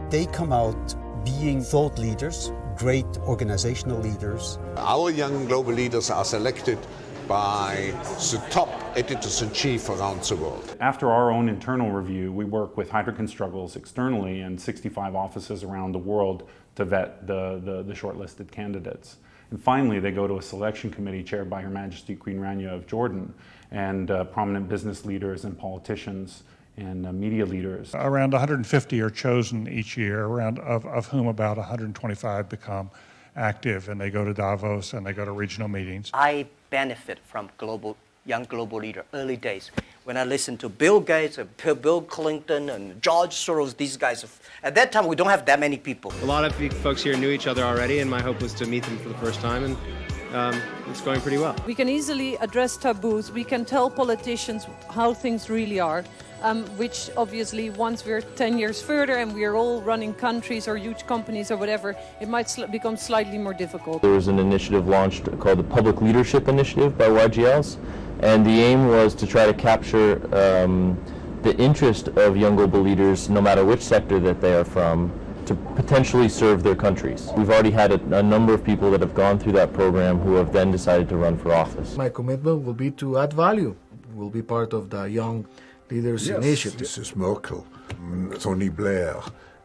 they come out being thought leaders, great organizational leaders. Our young global leaders are selected by the top editors-in-chief around the world. After our own internal review, we work with Heidrick & Struggles externally and 65 offices around the world to vet the shortlisted candidates. And finally, they go to a selection committee chaired by Her Majesty Queen Rania of Jordan and prominent business leaders and politicians and media leaders. Around 150 are chosen each year, of whom about 125 become active, and they go to Davos and they go to regional meetings. I benefit from young global leader early days. When I listened to Bill Gates and Bill Clinton and George Soros, these guys, at that time we don't have that many people. A lot of folks here knew each other already, and my hope was to meet them for the first time, and it's going pretty well. We can easily address taboos. We can tell politicians how things really are, which obviously once we're 10 years further and we're all running countries or huge companies or whatever, it might become slightly more difficult. There was an initiative launched called the Public Leadership Initiative by YGLs, and the aim was to try to capture the interest of young global leaders, no matter which sector that they are from, to potentially serve their countries. We've already had a number of people that have gone through that program who have then decided to run for office. My commitment will be to add value. We'll be part of the Young Leaders Initiative. Mrs. Merkel, Tony Blair,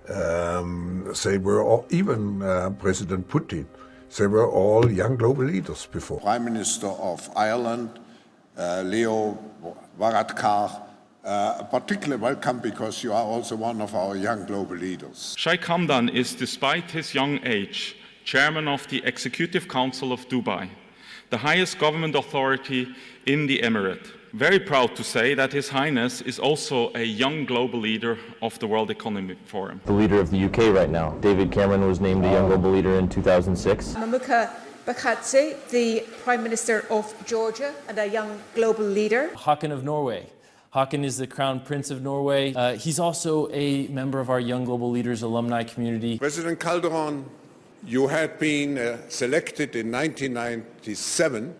they were all, even President Putin, they were all young global leaders before. Prime Minister of Ireland, Leo Varadkar, particularly welcome because you are also one of our young global leaders. Sheikh Hamdan is, despite his young age, chairman of the Executive Council of Dubai, the highest government authority in the Emirate. Very proud to say that His Highness is also a young global leader of the World Economic Forum. The leader of the UK right now, David Cameron, was named a young global leader in 2006. Mamuka Bakatse, the Prime Minister of Georgia and a young global leader. Haakon of Norway. Haakon is the Crown Prince of Norway. He's also a member of our Young Global Leaders alumni community. President Calderon, you had been selected in 1997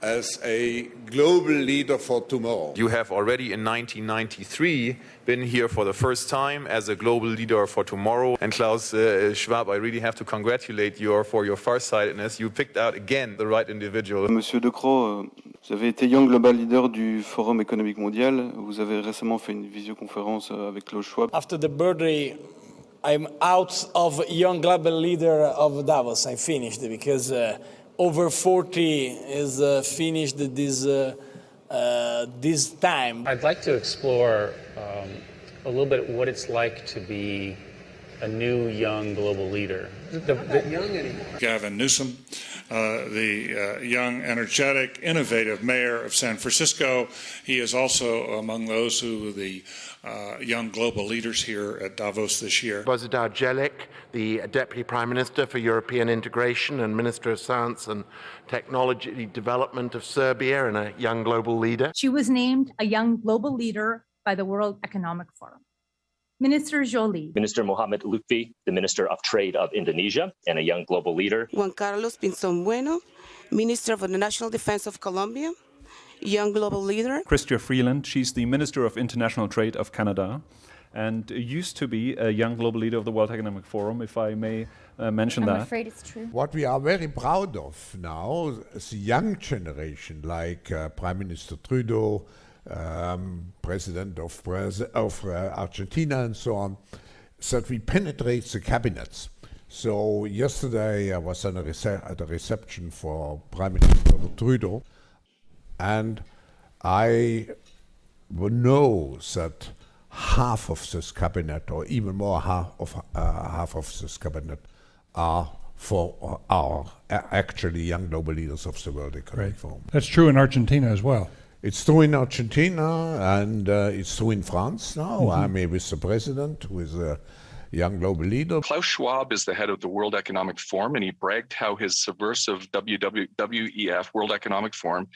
as a global leader for tomorrow. You have already in 1993 been here for the first time as a global leader for tomorrow. And Klaus Schwab, I really have to congratulate you for your farsightedness. You picked out again the right individual. Monsieur De Croo, vous avez été Young Global Leader du Forum économique mondial. Vous avez récemment fait une visioconférence avec Klaus Schwab. After the birthday, I'm out of Young Global Leader of Davos. I finished because over 40 is finished this time. I'd like to explore a little bit what it's like to be a new young global leader. Not young anymore. Gavin Newsom, the young, energetic, innovative mayor of San Francisco. He is also among those who the young global leaders here at Davos this year. Bozidar Jelic, the Deputy Prime Minister for European Integration and Minister of Science and Technology Development of Serbia, and a young global leader. She was named a young global leader by the World Economic Forum. Minister Jolie. Minister Mohamed Lutfi, the Minister of Trade of Indonesia and a young global leader. Juan Carlos Pinzón Bueno, Minister for the National Defense of Colombia, young global leader. Chrystia Freeland, she's the Minister of International Trade of Canada and used to be a young global leader of the World Economic Forum, if I may mention that. I'm afraid it's true. What we are very proud of now is the young generation, like Prime Minister Trudeau, President of Argentina and so on, that we penetrate the cabinets. So yesterday I was at a reception for Prime Minister Trudeau, and I know that half of this cabinet, or even more half of this cabinet, are actually young global leaders of the World Economic Forum. That's true in Argentina as well. It's true in Argentina, and it's true in France now. I'm with the president, who is a young global leader. Klaus Schwab is the head of the World Economic Forum, and he bragged how his subversive WEF, World Economic Forum,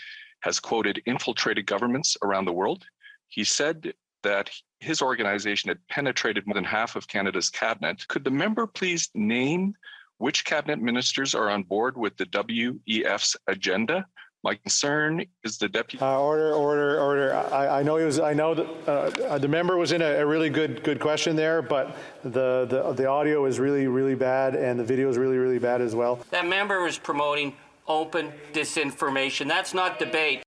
has, quoted, infiltrated governments around the world. He said that his organization had penetrated more than half of Canada's cabinet. Could the member please name which cabinet ministers are on board with the WEF's agenda? My concern is the deputy. Order. I know he was. I know that the member was in a really good question there, but the audio is really bad, and the video is really bad as well. That member is promoting open disinformation. That's not debate.